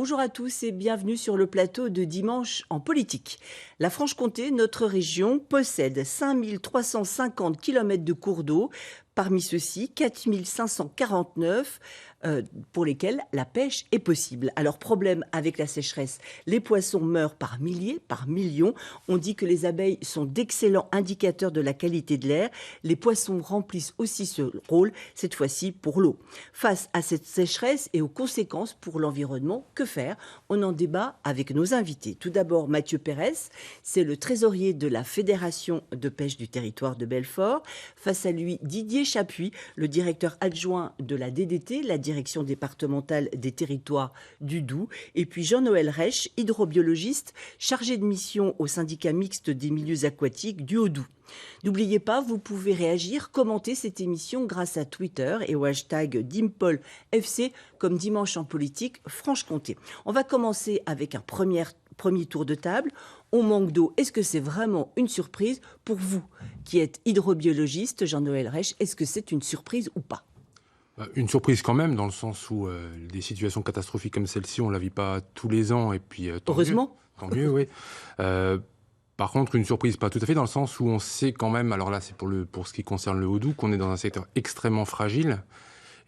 Bonjour à tous et bienvenue sur le plateau de Dimanche en politique. La Franche-Comté, notre région, possède 5350 km de cours d'eau. Parmi ceux-ci, 4549 pour lesquels la pêche est possible. Alors, problème avec la sécheresse, les poissons meurent par milliers, par millions. On dit que les abeilles sont d'excellents indicateurs de la qualité de l'air. Les poissons remplissent aussi ce rôle, cette fois-ci pour l'eau. Face à cette sécheresse et aux conséquences pour l'environnement, que faire? On en débat avec nos invités. Tout d'abord, Mathieu Pérez, c'est le trésorier de la Fédération de pêche du territoire de Belfort. Face à lui, Didier Chapuis, le directeur adjoint de la DDT, la direction départementale des territoires du Doubs. Et puis Jean-Noël Reich, hydrobiologiste, chargé de mission au syndicat mixte des milieux aquatiques du Haut-Doubs. N'oubliez pas, vous pouvez réagir, commenter cette émission grâce à Twitter et au hashtag DimpolFC comme Dimanche en politique Franche-Comté. On va commencer avec un premier tour de table. On manque d'eau. Est-ce que c'est vraiment une surprise pour vous qui êtes hydrobiologiste, Jean-Noël Reich? Est-ce que c'est une surprise ou pas? Une surprise quand même, dans le sens où des situations catastrophiques comme celle-ci, on ne la vit pas tous les ans. Et puis, heureusement. Tant mieux, oui. Par contre, une surprise, pas tout à fait, dans le sens où on sait quand même, alors là c'est pour ce qui concerne le Haut-Doubs, qu'on est dans un secteur extrêmement fragile.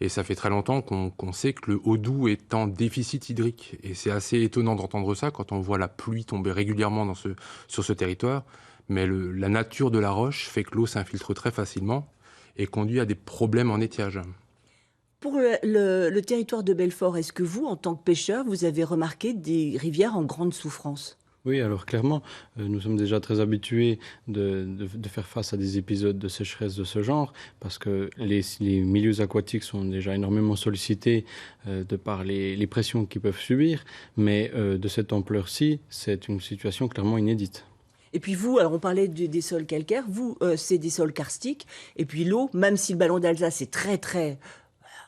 Et ça fait très longtemps qu'on sait que le Haut-Doubs est en déficit hydrique. Et c'est assez étonnant d'entendre ça quand on voit la pluie tomber régulièrement sur ce territoire. Mais la nature de la roche fait que l'eau s'infiltre très facilement et conduit à des problèmes en étiage. Pour le territoire de Belfort, est-ce que vous, en tant que pêcheur, vous avez remarqué des rivières en grande souffrance? Oui, alors clairement, nous sommes déjà très habitués de faire face à des épisodes de sécheresse de ce genre, parce que les milieux aquatiques sont déjà énormément sollicités de par les pressions qu'ils peuvent subir, mais de cette ampleur-ci, c'est une situation clairement inédite. Et puis vous, alors on parlait des sols calcaires, vous, c'est des sols karstiques, et puis l'eau, même si le ballon d'Alsace est très, très,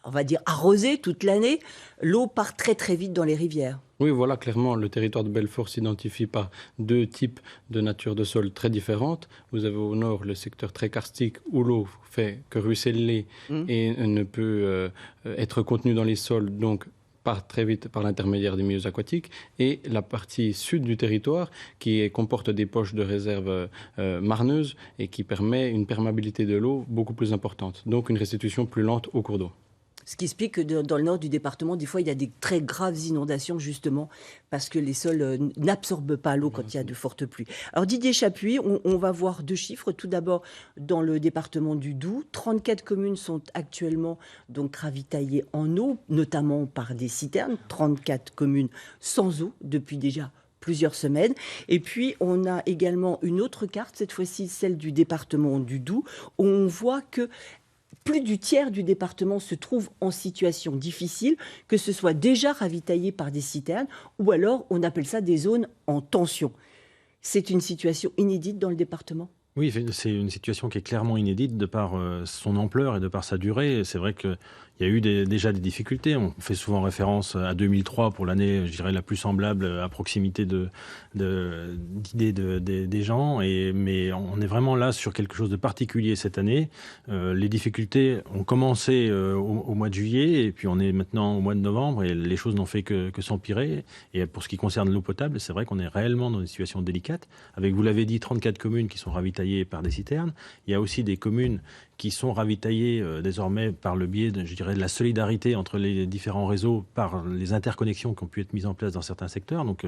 on va dire, arrosé toute l'année, l'eau part très, très vite dans les rivières. Oui, voilà, clairement, le territoire de Belfort s'identifie par deux types de nature de sol très différentes. Vous avez au nord le secteur très karstique où l'eau fait que ruisseler et ne peut être contenue dans les sols, donc part très vite par l'intermédiaire des milieux aquatiques. Et la partie sud du territoire qui comporte des poches de réserve marneuses et qui permet une perméabilité de l'eau beaucoup plus importante, donc une restitution plus lente au cours d'eau. Ce qui explique que dans le nord du département, des fois, il y a des très graves inondations, justement, parce que les sols n'absorbent pas l'eau quand il y a de fortes pluies. Alors, Didier Chapuis, on va voir deux chiffres. Tout d'abord, dans le département du Doubs, 34 communes sont actuellement donc ravitaillées en eau, notamment par des citernes. 34 communes sans eau depuis déjà plusieurs semaines. Et puis, on a également une autre carte, cette fois-ci celle du département du Doubs, où on voit que plus du tiers du département se trouve en situation difficile, que ce soit déjà ravitaillé par des citernes ou alors on appelle ça des zones en tension. C'est une situation inédite dans le département? Oui, c'est une situation qui est clairement inédite de par son ampleur et de par sa durée. C'est vrai qu'il y a eu déjà des difficultés. On fait souvent référence à 2003 pour l'année, je dirais, la plus semblable à proximité d'idées des gens. Mais on est vraiment là sur quelque chose de particulier cette année. Les difficultés ont commencé au mois de juillet et puis on est maintenant au mois de novembre et les choses n'ont fait que s'empirer. Et pour ce qui concerne l'eau potable, c'est vrai qu'on est réellement dans une situation délicate. Avec, vous l'avez dit, 34 communes qui sont ravitaillées par des citernes. Il y a aussi des communes qui sont ravitaillées désormais par le biais de la solidarité entre les différents réseaux par les interconnexions qui ont pu être mises en place dans certains secteurs. Donc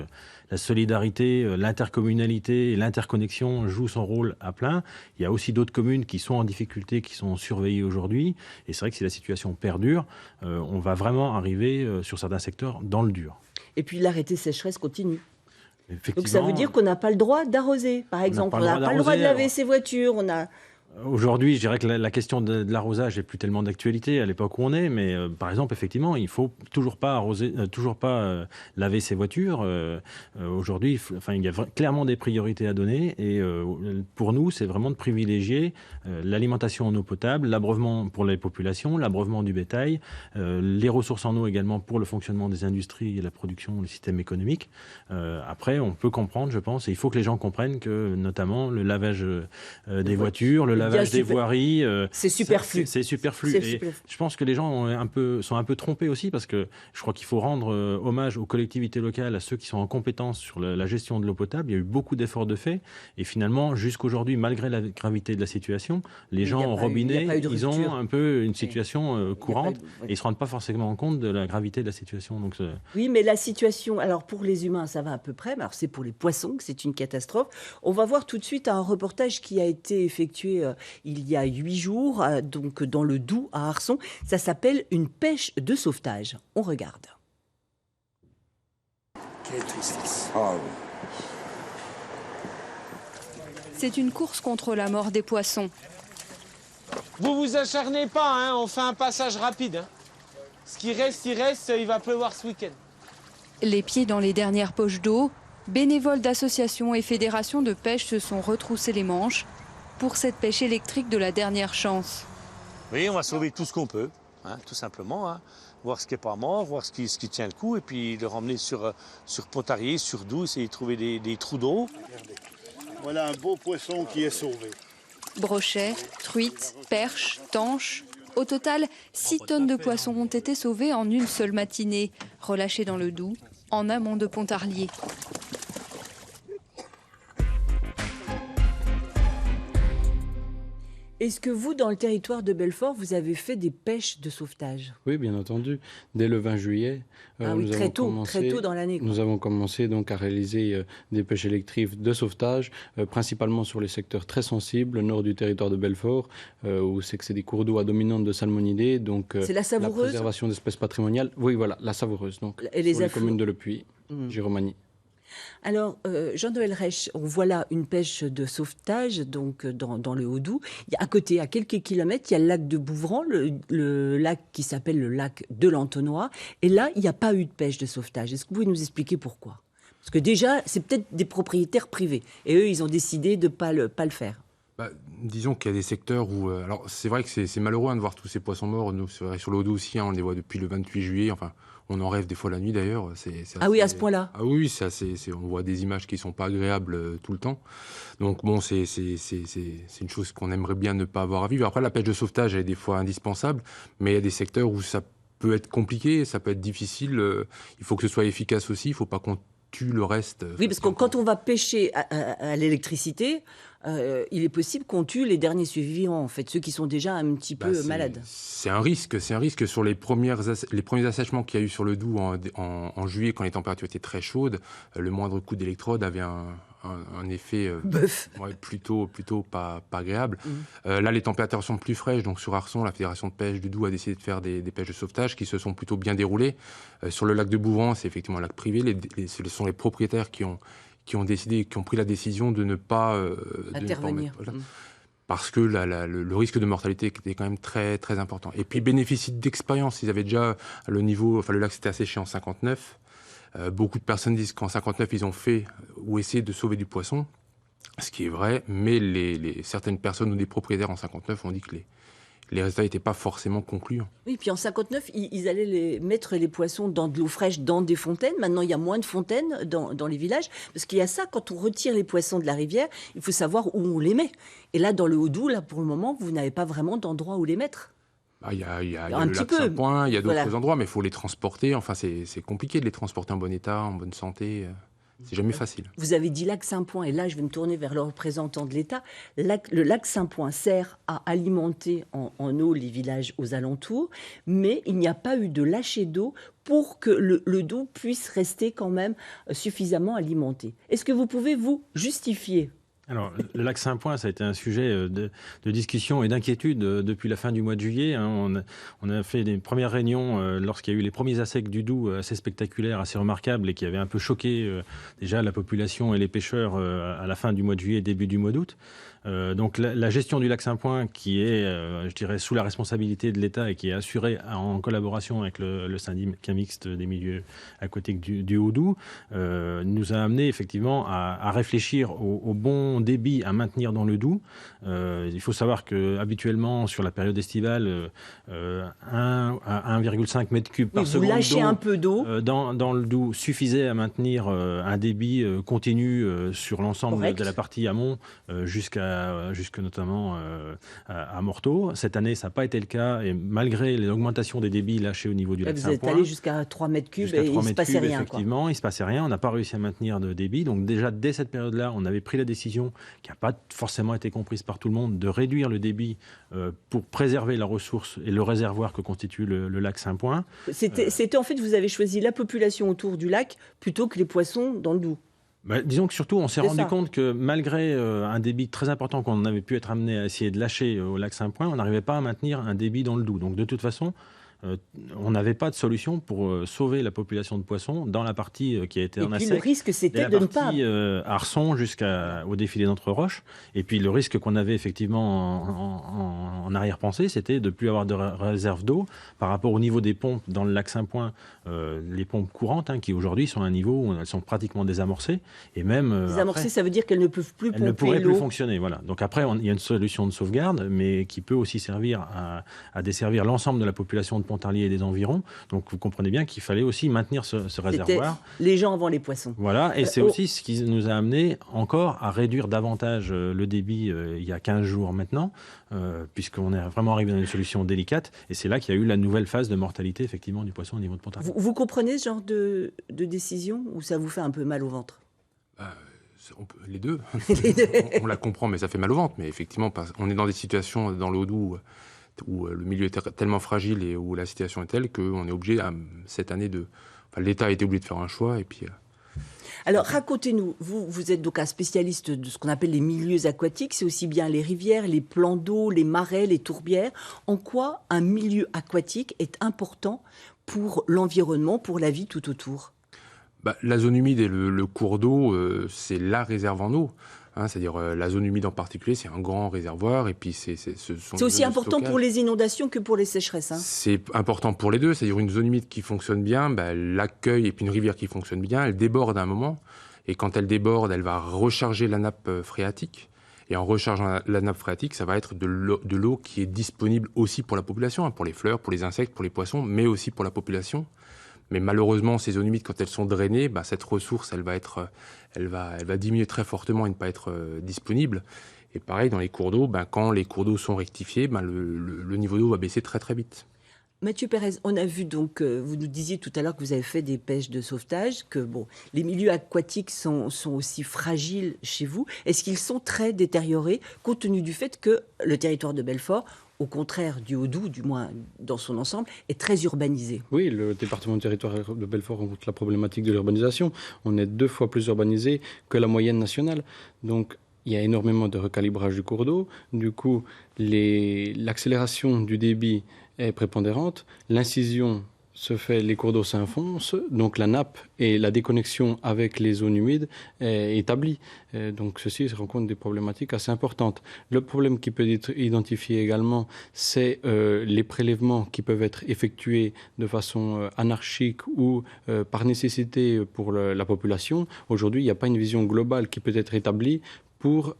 la solidarité, l'intercommunalité et l'interconnexion jouent son rôle à plein. Il y a aussi d'autres communes qui sont en difficulté, qui sont surveillées aujourd'hui. Et c'est vrai que si la situation perdure, on va vraiment arriver sur certains secteurs dans le dur. Et puis l'arrêté sécheresse continue. Donc ça veut dire qu'on n'a pas le droit d'arroser, par exemple. On n'a pas le droit de laver ses voitures. Aujourd'hui, je dirais que la question de l'arrosage n'est plus tellement d'actualité à l'époque où on est, mais par exemple, effectivement, il ne faut toujours pas arroser, laver ses voitures. Aujourd'hui, il y a clairement des priorités à donner et pour nous, c'est vraiment de privilégier l'alimentation en eau potable, l'abreuvement pour les populations, l'abreuvement du bétail, les ressources en eau également pour le fonctionnement des industries et la production, le système économique. Après, on peut comprendre, je pense, et il faut que les gens comprennent que notamment le lavage des voitures, le lavage des voiries. C'est superflu. C'est superflu. Et je pense que les gens sont un peu trompés aussi, parce que je crois qu'il faut rendre hommage aux collectivités locales, à ceux qui sont en compétence sur la gestion de l'eau potable. Il y a eu beaucoup d'efforts de fait. Et finalement, jusqu'aujourd'hui, malgré la gravité de la situation, les gens au robinet, ils ont un peu une situation courante et ils ne se rendent pas forcément compte de la gravité de la situation. Donc, oui, mais la situation, alors pour les humains, ça va à peu près, mais alors c'est pour les poissons que c'est une catastrophe. On va voir tout de suite un reportage qui a été effectué il y a 8 jours, donc dans le Doubs, à Arçon. Ça s'appelle une pêche de sauvetage. On regarde. Quelle tristesse. Ah oui. C'est une course contre la mort des poissons. Vous vous acharnez pas, hein, on fait un passage rapide. Hein. Ce qui reste, il va pleuvoir ce week-end. Les pieds dans les dernières poches d'eau, bénévoles d'associations et fédérations de pêche se sont retroussés les manches pour cette pêche électrique de la dernière chance. Oui, on va sauver tout ce qu'on peut, hein, tout simplement. Hein. Voir ce qui n'est pas mort, voir ce qui tient le coup, et puis le ramener sur Pontarlier, sur Doubs, essayer de trouver des trous d'eau. Regardez. Voilà un beau poisson qui est sauvé. Brochets, truites, perches, tanches. Au total, 6 tonnes de poissons ont été sauvées en une seule matinée, relâchées dans le Doubs, en amont de Pontarlier. Est-ce que vous, dans le territoire de Belfort, vous avez fait des pêches de sauvetage? Oui, bien entendu. Dès le 20 juillet, très tôt dans l'année. Nous avons commencé donc à réaliser des pêches électriques de sauvetage, principalement sur les secteurs très sensibles, le nord du territoire de Belfort, où c'est des cours d'eau à dominante de salmonidés. Donc, c'est la Savoureuse. La préservation d'espèces patrimoniales. Oui, voilà, la Savoureuse. Donc, et les communes de Le Puy, Giromagny. Alors, Jean-Noël Reich, on voit là une pêche de sauvetage donc dans le Haut-Doubs. Il y a à côté, à quelques kilomètres, il y a le lac de Bouvran, le lac qui s'appelle le lac de l'Entonnois. Et là, il n'y a pas eu de pêche de sauvetage. Est-ce que vous pouvez nous expliquer pourquoi? Parce que déjà, c'est peut-être des propriétaires privés. Et eux, ils ont décidé de ne pas le faire. Disons qu'il y a des secteurs où... alors, c'est vrai que c'est malheureux de voir tous ces poissons morts. Nous, c'est vrai, sur le Haut-Doubs aussi, on les voit depuis le 28 juillet. Enfin, on en rêve des fois la nuit, d'ailleurs. Oui, à ce point-là. Ah oui, on voit des images qui ne sont pas agréables tout le temps. Donc, bon, c'est une chose qu'on aimerait bien ne pas avoir à vivre. Après, la pêche de sauvetage, elle est des fois indispensable, mais il y a des secteurs où ça peut être compliqué, ça peut être difficile. Il faut que ce soit efficace aussi. Il ne faut pas qu'on tue le reste. Oui, parce que quand on va pêcher à l'électricité, il est possible qu'on tue les derniers survivants, en fait, ceux qui sont déjà un petit peu malades. C'est un risque sur les premiers assèchements qu'il y a eu sur le Doubs en juillet, quand les températures étaient très chaudes. Le moindre coup d'électrode avait un effet plutôt pas agréable. Là, les températures sont plus fraîches, donc sur Arçon, la Fédération de pêche du Doubs a décidé de faire des pêches de sauvetage qui se sont plutôt bien déroulées. Sur le lac de Bouvran, c'est effectivement un lac privé. Ce sont les propriétaires qui ont pris la décision de ne pas intervenir. Parce que le risque de mortalité était quand même très, très important. Et puis, ils bénéficient d'expérience. Ils avaient déjà le lac s'était asséché en 59. Beaucoup de personnes disent qu'en 59, ils ont fait ou essayé de sauver du poisson, ce qui est vrai, mais certaines personnes ou des propriétaires en 59 ont dit que les résultats n'étaient pas forcément concluants. Oui, puis en 59, ils allaient mettre les poissons dans de l'eau fraîche, dans des fontaines. Maintenant, il y a moins de fontaines dans les villages, parce qu'il y a ça, quand on retire les poissons de la rivière, il faut savoir où on les met. Et là, dans le Haut-Doubs, là, pour le moment, vous n'avez pas vraiment d'endroit où les mettre. Il y a le lac Saint-Point, il y a d'autres endroits, mais il faut les transporter. Enfin, c'est compliqué de les transporter en bon état, en bonne santé. C'est jamais facile. Vous avez dit lac Saint-Point, et là, je vais me tourner vers le représentant de l'État. Le lac Saint-Point sert à alimenter en eau les villages aux alentours, mais il n'y a pas eu de lâcher d'eau pour que le Doubs puisse rester quand même suffisamment alimenté. Est-ce que vous pouvez vous justifier ? Alors, le lac Saint-Point, ça a été un sujet de discussion et d'inquiétude depuis la fin du mois de juillet. On a fait des premières réunions lorsqu'il y a eu les premiers assecs du Doubs assez spectaculaires, assez remarquables et qui avaient un peu choqué déjà la population et les pêcheurs à la fin du mois de juillet, début du mois d'août. Donc la gestion du lac Saint-Point, qui est, je dirais, sous la responsabilité de l'État et qui est assurée en collaboration avec le syndicat mixte des milieux aquatiques du Haut-Doubs, nous a amené effectivement à réfléchir au bon solution débit à maintenir dans le Doubs. Il faut savoir qu'habituellement, sur la période estivale, 1 à 1,5 mètre cube par seconde vous lâchez un peu d'eau dans le Doubs suffisait à maintenir un débit continu sur l'ensemble de la partie amont jusque notamment à Morteau. Cette année, ça n'a pas été le cas et malgré l'augmentation des débits lâchés au niveau du lac Saint-Point. Vous êtes allé jusqu'à 3 mètres cubes et il ne se passait rien. Effectivement, il ne se passait rien. On n'a pas réussi à maintenir de débit. Donc déjà, dès cette période-là, on avait pris la décision, qui n'a pas forcément été comprise par tout le monde, de réduire le débit pour préserver la ressource et le réservoir que constitue le lac Saint-Point. C'était en fait, vous avez choisi la population autour du lac plutôt que les poissons dans le Doubs. Disons que surtout, on s'est rendu compte que malgré un débit très important qu'on avait pu être amené à essayer de lâcher au lac Saint-Point, on n'arrivait pas à maintenir un débit dans le Doubs. Donc de toute façon, on n'avait pas de solution pour sauver la population de poissons dans la partie qui a été en assec. Et puis le risque, c'était de ne pas... De la partie Arçon jusqu'au défilé d'Entre-Roches. Et puis le risque qu'on avait effectivement en arrière-pensée, c'était de ne plus avoir de réserve d'eau par rapport au niveau des pompes dans le lac Saint-Point, les pompes courantes, qui aujourd'hui sont à un niveau où elles sont pratiquement désamorcées. Et même, désamorcées, ça veut dire qu'elles ne peuvent plus pomper l'eau. Elles ne pourraient plus fonctionner. Voilà. Donc après, il y a une solution de sauvegarde, mais qui peut aussi servir à desservir l'ensemble de la population de Pontarlier et des environs. Donc vous comprenez bien qu'il fallait aussi maintenir ce réservoir. Les gens avant les poissons. Voilà, et c'est aussi ce qui nous a amené encore à réduire davantage le débit il y a 15 jours maintenant, puisqu'on est vraiment arrivé dans une solution délicate. Et c'est là qu'il y a eu la nouvelle phase de mortalité effectivement du poisson au niveau de Pontarlier. Vous comprenez ce genre de décision ou ça vous fait un peu mal au ventre? Les deux. On la comprend, mais ça fait mal au ventre. Mais effectivement, on est dans des situations dans le Haut-Doubs où le milieu est tellement fragile et où la situation est telle qu'on est obligé, cette année, l'État a été obligé de faire un choix. Et puis, Alors, racontez-nous, vous êtes donc un spécialiste de ce qu'on appelle les milieux aquatiques, c'est aussi bien les rivières, les plans d'eau, les marais, les tourbières. En quoi un milieu aquatique est important pour l'environnement, pour la vie tout autour? La zone humide et le cours d'eau, c'est la réserve en eau. C'est-à-dire la zone humide en particulier, c'est un grand réservoir. Et puis c'est aussi important pour les inondations que pour les sécheresses. C'est important pour les deux. C'est-à-dire une zone humide qui fonctionne bien, elle accueille, et puis une rivière qui fonctionne bien, elle déborde à un moment. Et quand elle déborde, elle va recharger la nappe phréatique. Et en rechargeant la nappe phréatique, ça va être de l'eau qui est disponible aussi pour la population, pour les fleurs, pour les insectes, pour les poissons, mais aussi pour la population. Mais malheureusement, ces zones humides, quand elles sont drainées, cette ressource, elle va diminuer très fortement et ne pas être disponible. Et pareil, dans les cours d'eau, quand les cours d'eau sont rectifiés, le niveau d'eau va baisser très très vite. Mathieu Pérez, on a vu donc, vous nous disiez tout à l'heure que vous avez fait des pêches de sauvetage, que les milieux aquatiques sont aussi fragiles chez vous. Est-ce qu'ils sont très détériorés, compte tenu du fait que le territoire de Belfort, au contraire du Haut-Doubs, du moins dans son ensemble, est très urbanisé? Oui, le département du territoire de Belfort rencontre la problématique de l'urbanisation. On est 2 fois plus urbanisé que la moyenne nationale. Donc, il y a énormément de recalibrage du cours d'eau. Du coup, l'accélération du débit est prépondérante. L'incision se fait, les cours d'eau s'enfoncent, donc la nappe et la déconnexion avec les zones humides est établie. Donc ceci rencontre des problématiques assez importantes. Le problème qui peut être identifié également, c'est les prélèvements qui peuvent être effectués de façon anarchique ou par nécessité pour la population. Aujourd'hui, il n'y a pas une vision globale qui peut être établie pour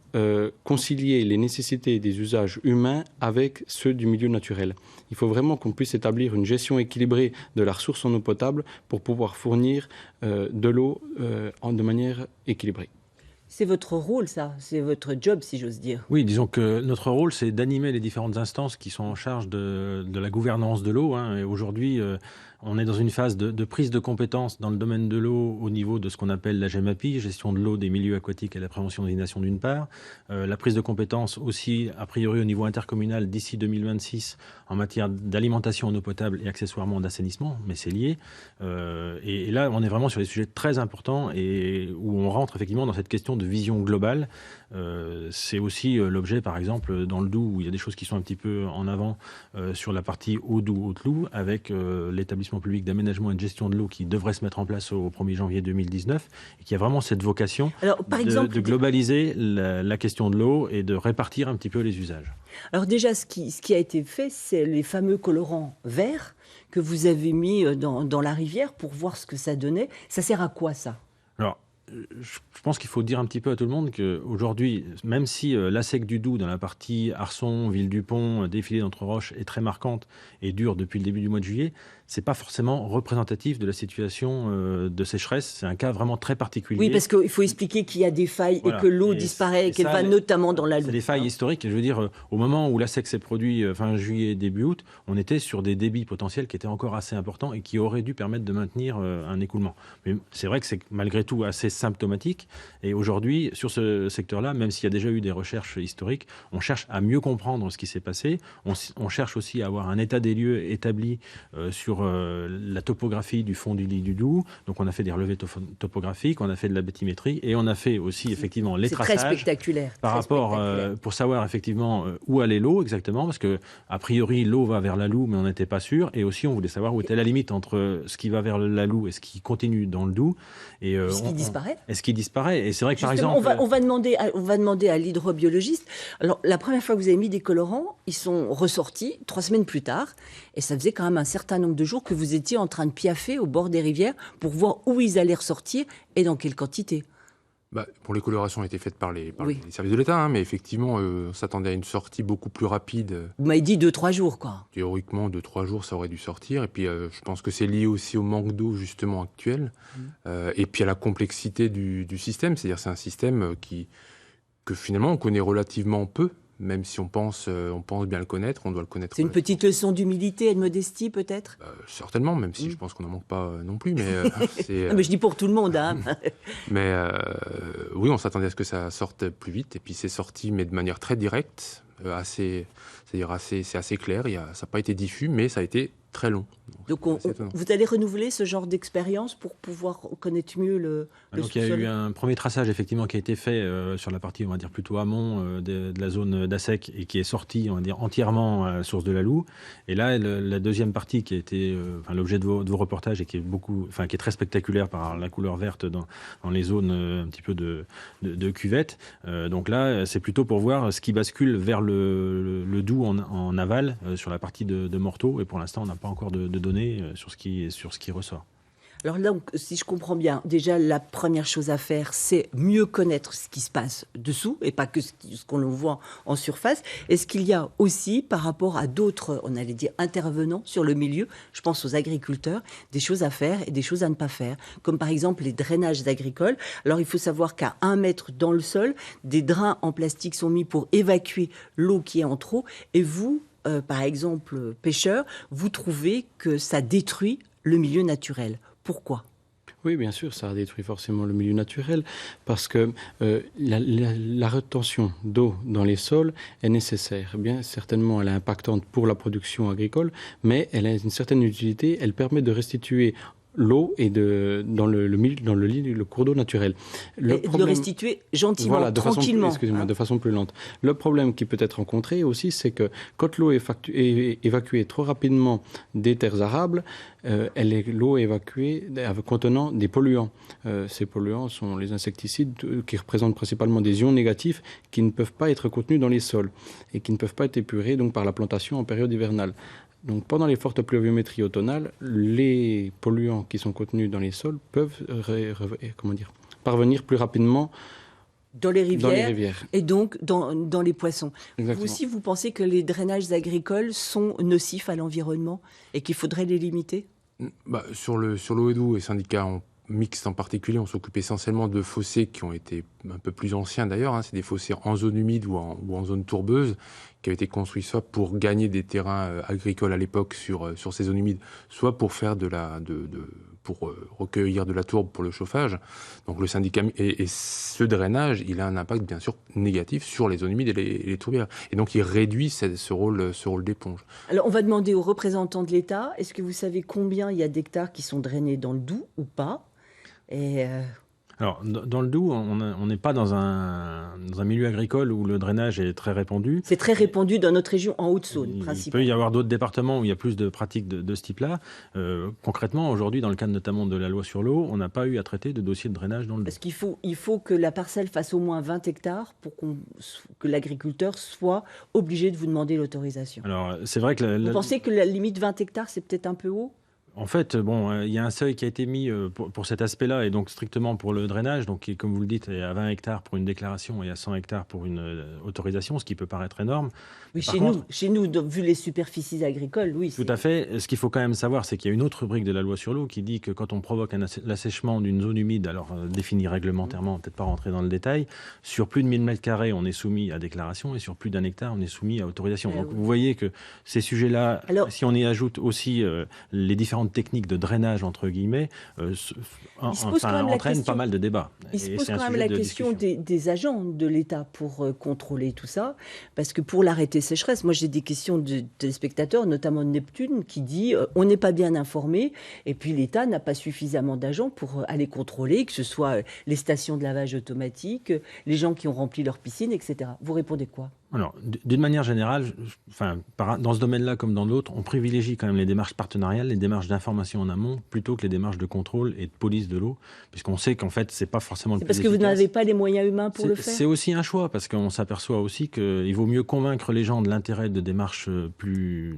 concilier les nécessités des usages humains avec ceux du milieu naturel. Il faut vraiment qu'on puisse établir une gestion équilibrée de la ressource en eau potable pour pouvoir fournir de l'eau de manière équilibrée. C'est votre rôle, ça. C'est votre job, si j'ose dire. Oui, disons que notre rôle, c'est d'animer les différentes instances qui sont en charge de la gouvernance de l'eau. Et aujourd'hui, on est dans une phase de prise de compétences dans le domaine de l'eau au niveau de ce qu'on appelle la GEMAPI, gestion de l'eau, des milieux aquatiques et la prévention des inondations d'une part. La prise de compétences aussi, a priori, au niveau intercommunal d'ici 2026 en matière d'alimentation en eau potable et accessoirement d'assainissement, mais c'est lié. Et là, on est vraiment sur des sujets très importants et où on rentre effectivement dans cette question de vision globale. C'est aussi l'objet, par exemple, dans le Doubs, où il y a des choses qui sont un petit peu en avant sur la partie Haut-Doubs-Haute-Loup, avec l'établissement public d'aménagement et de gestion de l'eau qui devrait se mettre en place au 1er janvier 2019, et qui a vraiment cette vocation de globaliser la question de l'eau et de répartir un petit peu les usages. Alors déjà, ce qui a été fait, c'est les fameux colorants verts que vous avez mis dans la rivière pour voir ce que ça donnait. Ça sert à quoi, ça ? Alors, je pense qu'il faut dire un petit peu à tout le monde qu'aujourd'hui, même si la sec du Doubs dans la partie Arçon, Ville-du-Pont, défilé d'Entre-Roches est très marquante et dure depuis le début du mois de juillet, c'est pas forcément représentatif de la situation de sécheresse. C'est un cas vraiment très particulier. Oui, parce qu'il faut expliquer qu'il y a des failles et que l'eau disparaît et qu'elle va notamment dans la Loue. C'est des failles historiques. Et je veux dire, au moment où la sec s'est produit fin juillet, début août, on était sur des débits potentiels qui étaient encore assez importants et qui auraient dû permettre de maintenir un écoulement. Mais c'est vrai que c'est malgré tout assez symptomatique. Et aujourd'hui, sur ce secteur-là, même s'il y a déjà eu des recherches historiques, on cherche à mieux comprendre ce qui s'est passé. On cherche aussi à avoir un état des lieux établi sur la topographie du fond du lit du Doubs. Donc on a fait des relevés topographiques, on a fait de la bathymétrie et on a fait aussi effectivement les traçages. C'est très spectaculaire. Par rapport, pour savoir effectivement où allait l'eau exactement, parce que a priori l'eau va vers la Loue, mais on n'était pas sûr. Et aussi on voulait savoir où était la limite entre ce qui va vers la Loue et ce qui continue dans le Doubs. Et ce qui disparaît. Et ce qui disparaît. Et c'est vrai que justement, par exemple, on va demander à l'hydrobiologiste. Alors la première fois que vous avez mis des colorants, ils sont ressortis 3 semaines plus tard, et ça faisait quand même un certain nombre de jours que vous étiez en train de piaffer au bord des rivières pour voir où ils allaient ressortir et dans quelle quantité. Pour les colorations ont été faites par les services de l'État, mais effectivement, on s'attendait à une sortie beaucoup plus rapide. Vous m'avez dit 2-3 jours, quoi. Théoriquement, 2-3 jours, ça aurait dû sortir. Et puis, je pense que c'est lié aussi au manque d'eau, justement, actuel. Et puis à la complexité du système. C'est-à-dire c'est un système que finalement, on connaît relativement peu. Même si on pense bien le connaître, on doit le connaître. C'est une petite leçon d'humilité et de modestie, peut-être certainement, même si je pense qu'on n'en manque pas non plus. Mais, mais je dis pour tout le monde. Hein. Mais oui, on s'attendait à ce que ça sorte plus vite. Et puis c'est sorti, mais de manière très directe, c'est assez clair. Ça n'a pas été diffus, mais ça a été très long. Donc vous allez renouveler ce genre d'expérience pour pouvoir connaître mieux le donc il y a eu un premier traçage effectivement qui a été fait sur la partie, on va dire, plutôt amont de la zone d'Assec et qui est sorti, on va dire, entièrement à la source de la Loue. Et là, la deuxième partie qui a été l'objet de vos reportages et qui est très spectaculaire par la couleur verte dans les zones un petit peu de cuvette. Donc là, c'est plutôt pour voir ce qui bascule vers le Doubs en aval sur la partie de Morteau. Et pour l'instant, on n'a pas encore de données sur ce qui ressort. Alors là, si je comprends bien, déjà la première chose à faire, c'est mieux connaître ce qui se passe dessous et pas que ce qu'on voit en surface. Est-ce qu'il y a aussi, par rapport à d'autres, on allait dire, intervenants sur le milieu, je pense aux agriculteurs, des choses à faire et des choses à ne pas faire, comme par exemple les drainages agricoles. Alors il faut savoir qu'à 1 mètre dans le sol, des drains en plastique sont mis pour évacuer l'eau qui est en trop. Et vous, par exemple, pêcheurs, vous trouvez que ça détruit le milieu naturel. Pourquoi ? Oui, bien sûr, ça détruit forcément le milieu naturel parce que la rétention d'eau dans les sols est nécessaire. Bien certainement, elle est impactante pour la production agricole, mais elle a une certaine utilité. Elle permet de restituer l'eau et dans le cours d'eau naturel. De le restituer gentiment, tranquillement. De façon plus lente. Le problème qui peut être rencontré aussi, c'est que quand l'eau est évacuée trop rapidement des terres arables, l'eau est évacuée contenant des polluants. Ces polluants sont les insecticides qui représentent principalement des ions négatifs qui ne peuvent pas être contenus dans les sols et qui ne peuvent pas être épurés donc, par la plantation en période hivernale. Donc, pendant les fortes pluviométries automnales, les polluants qui sont contenus dans les sols peuvent parvenir plus rapidement dans les rivières et donc dans les poissons. Exactement. Vous aussi, vous pensez que les drainages agricoles sont nocifs à l'environnement et qu'il faudrait les limiter ? Sur l'eau et Doubs et syndicats mixtes en particulier, on s'occupe essentiellement de fossés qui ont été un peu plus anciens d'ailleurs. C'est des fossés en zone humide ou en zone tourbeuse qui avaient été construits soit pour gagner des terrains agricoles à l'époque sur ces zones humides, soit pour faire pour recueillir de la tourbe pour le chauffage. Donc le syndicat et ce drainage, il a un impact bien sûr négatif sur les zones humides et les tourbières. Et donc il réduit ce rôle d'éponge. Alors on va demander aux représentants de l'État, est-ce que vous savez combien il y a d'hectares qui sont drainés dans le Doubs ou pas ? Alors, dans le Doubs, on n'est pas dans un milieu agricole où le drainage est très répandu. C'est très répandu dans notre région en Haute-Saône, principalement. Il peut y avoir d'autres départements où il y a plus de pratiques de ce type-là. Concrètement, aujourd'hui, dans le cadre notamment de la loi sur l'eau, on n'a pas eu à traiter de dossier de drainage dans le Doubs. Parce qu'il faut que la parcelle fasse au moins 20 hectares pour que l'agriculteur soit obligé de vous demander l'autorisation. Alors, c'est vrai que vous pensez que la limite 20 hectares, c'est peut-être un peu haut ? En fait, bon, il y a un seuil qui a été mis pour cet aspect-là, et donc strictement pour le drainage, donc qui, comme vous le dites, est à 20 hectares pour une déclaration et à 100 hectares pour une autorisation, ce qui peut paraître énorme. Oui, Par contre, chez nous, vu les superficies agricoles, oui. tout à fait. Ce qu'il faut quand même savoir, c'est qu'il y a une autre rubrique de la loi sur l'eau qui dit que quand on provoque l'assèchement d'une zone humide, alors définie réglementairement, peut-être pas rentrer dans le détail, sur plus de 1000 m², on est soumis à déclaration, et sur plus d'1 hectare, on est soumis à autorisation. Donc oui. vous voyez que ces sujets-là, Alors, si on y ajoute aussi les différentes techniques de drainage, entre guillemets, entraînent pas mal de débats. Il se Et pose c'est un quand même sujet la de question discussion. des agents de l'État pour contrôler tout ça. Parce que pour l'arrêté sécheresse, moi j'ai des questions de téléspectateurs, notamment de Neptune, qui dit on n'est pas bien informé, et puis l'État n'a pas suffisamment d'agents pour aller contrôler, que ce soit les stations de lavage automatique, les gens qui ont rempli leur piscine, etc. Vous répondez quoi ? Alors, d'une manière générale, dans ce domaine-là comme dans d'autres, on privilégie quand même les démarches partenariales, les démarches d'information en amont, plutôt que les démarches de contrôle et de police de l'eau, puisqu'on sait qu'en fait, c'est pas forcément le C'est plus parce que vous efficace. n'avez pas les moyens humains pour le faire ? C'est aussi un choix, parce qu'on s'aperçoit aussi qu'il vaut mieux convaincre les gens de l'intérêt de démarches plus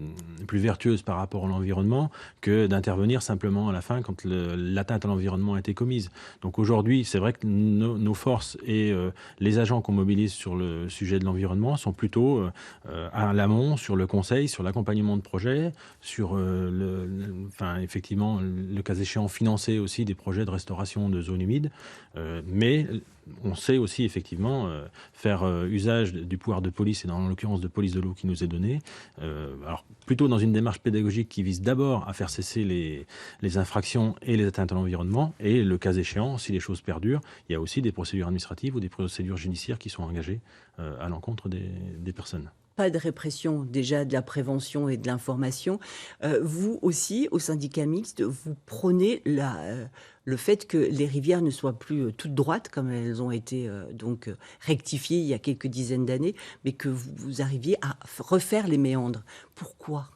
vertueuses par rapport à l'environnement que d'intervenir simplement à la fin quand l'atteinte à l'environnement a été commise. Donc aujourd'hui, c'est vrai que nos forces et les agents qu'on mobilise sur le sujet de l'environnement sont plutôt à l'amont, sur le conseil, sur l'accompagnement de projets, sur effectivement, le cas échéant, financer aussi des projets de restauration de zones humides. Mais on sait aussi effectivement faire usage du pouvoir de police, et en l'occurrence de police de l'eau qui nous est donné. Alors plutôt dans une démarche pédagogique qui vise d'abord à faire cesser les infractions et les atteintes à l'environnement. Et le cas échéant, si les choses perdurent, il y a aussi des procédures administratives ou des procédures judiciaires qui sont engagées à l'encontre des personnes. Pas de répression, déjà de la prévention et de l'information. Vous aussi, au syndicat mixte, vous prônez le fait que les rivières ne soient plus toutes droites, comme elles ont été rectifiées il y a quelques dizaines d'années, mais que vous arriviez à refaire les méandres. Pourquoi ?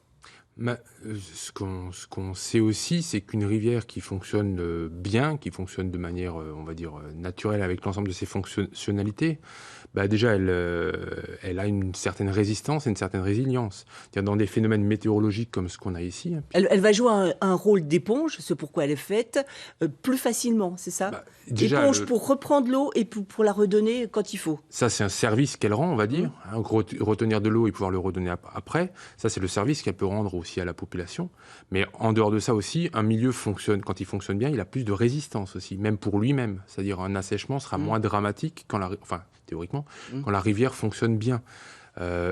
Ce qu'on sait aussi, c'est qu'une rivière qui fonctionne bien, qui fonctionne de manière, on va dire, naturelle avec l'ensemble de ses fonctionnalités, déjà, elle a une certaine résistance et une certaine résilience. C'est-à-dire dans des phénomènes météorologiques comme ce qu'on a ici. Elle va jouer un rôle d'éponge, c'est pourquoi elle est faite, plus facilement, c'est ça ? Déjà, éponge pour reprendre l'eau et pour la redonner quand il faut. Ça, c'est un service qu'elle rend, on va dire. Retenir de l'eau et pouvoir le redonner après, ça, c'est le service qu'elle peut rendre aussi à la population. Mais en dehors de ça aussi, un milieu fonctionne, quand il fonctionne bien, il a plus de résistance aussi, même pour lui-même. C'est-à-dire un assèchement sera moins dramatique théoriquement, quand la rivière fonctionne bien.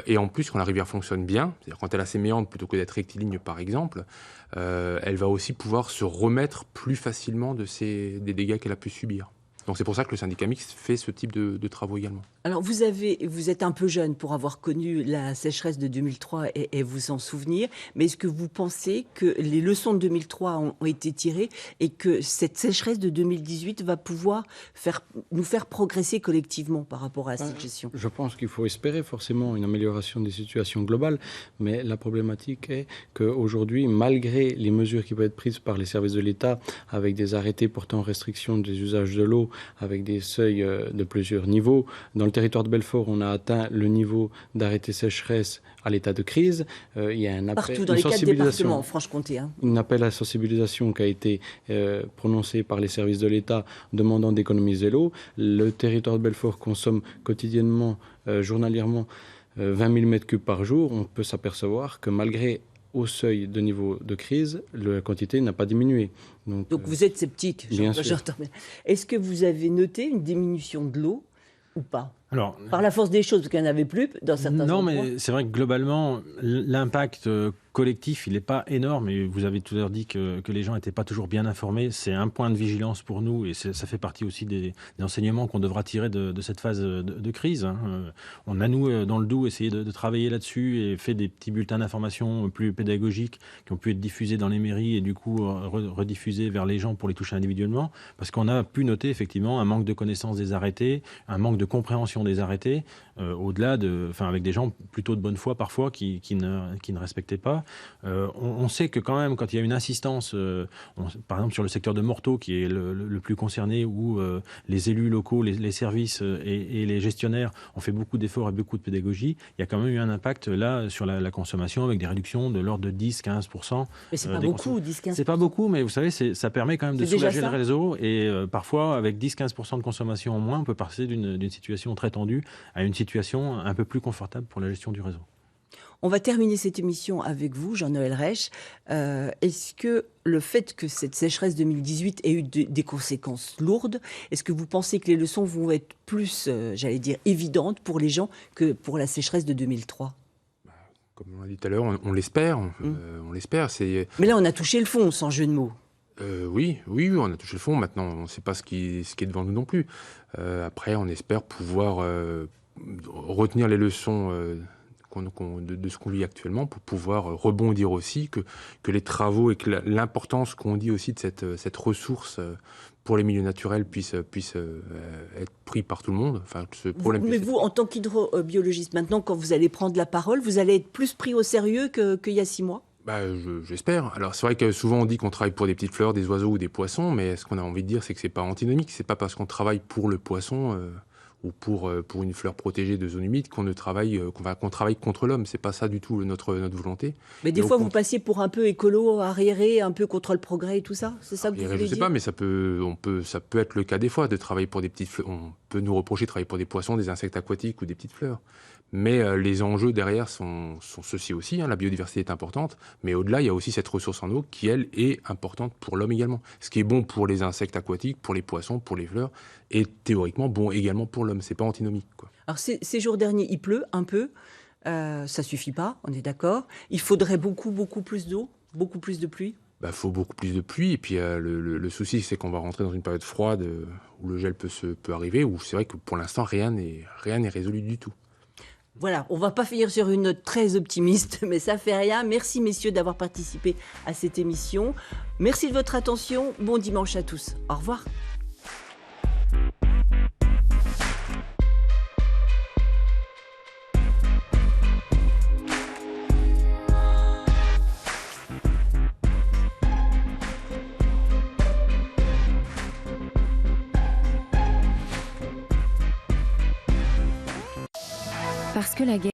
Et en plus, quand la rivière fonctionne bien, c'est-à-dire quand elle a ses méandres plutôt que d'être rectiligne par exemple, elle va aussi pouvoir se remettre plus facilement des dégâts qu'elle a pu subir. Donc c'est pour ça que le syndicat mixte fait ce type de travaux également. Alors vous êtes un peu jeune pour avoir connu la sécheresse de 2003 et vous en souvenir, mais est-ce que vous pensez que les leçons de 2003 ont été tirées et que cette sécheresse de 2018 va pouvoir nous faire progresser collectivement par rapport à cette gestion ? Je pense qu'il faut espérer forcément une amélioration des situations globales, mais la problématique est qu'aujourd'hui, malgré les mesures qui peuvent être prises par les services de l'État, avec des arrêtés portant restriction des usages de l'eau, avec des seuils de plusieurs niveaux, dans le territoire de Belfort, on a atteint le niveau d'arrêté sécheresse à l'état de crise. Il y a un appel, partout dans les 4 départements en Franche-Comté. Un appel à sensibilisation qui a été prononcé par les services de l'État demandant d'économiser l'eau. Le territoire de Belfort consomme quotidiennement, journalièrement, 20 000 m3 par jour. On peut s'apercevoir que malgré au seuil de niveau de crise, la quantité n'a pas diminué. Donc vous êtes sceptique, j'entends bien. Est-ce que vous avez noté une diminution de l'eau ou pas ? Alors, par la force des choses, parce qu'il n'y en avait plus dans certains endroits. Non, mais c'est vrai que globalement, l'impact collectif, il n'est pas énorme. Et vous avez tout à l'heure dit que les gens n'étaient pas toujours bien informés. C'est un point de vigilance pour nous et ça fait partie aussi des enseignements qu'on devra tirer de cette phase de crise. On a, nous, dans le Doubs, essayé de travailler là-dessus et fait des petits bulletins d'information plus pédagogiques qui ont pu être diffusés dans les mairies et du coup rediffusés vers les gens pour les toucher individuellement. Parce qu'on a pu noter effectivement un manque de connaissance des arrêtés, un manque de compréhension l'application des arrêtés, avec des gens plutôt de bonne foi parfois qui ne respectaient pas. On sait que quand même, quand il y a une insistance, par exemple sur le secteur de Morteau, qui est le plus concerné, où les élus locaux, les services et les gestionnaires ont fait beaucoup d'efforts et beaucoup de pédagogie, il y a quand même eu un impact là sur la consommation avec des réductions de l'ordre de 10-15%. Mais c'est pas beaucoup, 10-15%. C'est pas beaucoup, mais vous savez, ça permet quand même de soulager le réseau. Et parfois, avec 10-15% de consommation en moins, on peut passer d'une situation très tendue à une situation un peu plus confortable pour la gestion du réseau. On va terminer cette émission avec vous, Jean-Noël Reich. Est-ce que le fait que cette sécheresse 2018 ait eu des conséquences lourdes, est-ce que vous pensez que les leçons vont être plus, évidentes pour les gens que pour la sécheresse de 2003 ? Comme on l'a dit tout à l'heure, on l'espère. On l'espère. Mais là, on a touché le fond, sans jeu de mots. Oui, on a touché le fond. Maintenant, on ne sait pas ce qui est devant nous non plus. Après, on espère pouvoir retenir les leçons de ce qu'on vit actuellement pour pouvoir rebondir aussi, que les travaux et que l'importance qu'on dit aussi de cette ressource pour les milieux naturels puisse être pris par tout le monde. Enfin, ce problème. Mais vous, en tant qu'hydrobiologiste, maintenant, quand vous allez prendre la parole, vous allez être plus pris au sérieux qu'il y a 6 mois ? J'espère. Alors, c'est vrai que souvent on dit qu'on travaille pour des petites fleurs, des oiseaux ou des poissons, mais ce qu'on a envie de dire, c'est que c'est pas antinomique. C'est pas parce qu'on travaille pour le poisson ou pour une fleur protégée de zone humide qu'on travaille contre l'homme. C'est pas ça du tout notre volonté. Mais des fois, vous passiez pour un peu écolo, arriéré, un peu contre le progrès et tout ça. C'est ça que vous voulez dire ? Je sais pas, mais ça peut être le cas des fois de travailler pour des petites fleurs. On peut nous reprocher de travailler pour des poissons, des insectes aquatiques ou des petites fleurs. Mais les enjeux derrière sont ceux-ci aussi. La biodiversité est importante, mais au-delà, il y a aussi cette ressource en eau qui, elle, est importante pour l'homme également. Ce qui est bon pour les insectes aquatiques, pour les poissons, pour les fleurs, est théoriquement bon également pour l'homme. C'est pas antinomique, quoi. Alors ces jours derniers, il pleut un peu. Ça suffit pas, on est d'accord. Il faudrait beaucoup plus d'eau, beaucoup plus de pluie. Faut beaucoup plus de pluie. Et puis le souci, c'est qu'on va rentrer dans une période froide où le gel peut arriver, où c'est vrai que pour l'instant, rien n'est résolu du tout. Voilà, on va pas finir sur une note très optimiste, mais ça fait rien. Merci messieurs d'avoir participé à cette émission. Merci de votre attention. Bon dimanche à tous. Au revoir. Parce que la guerre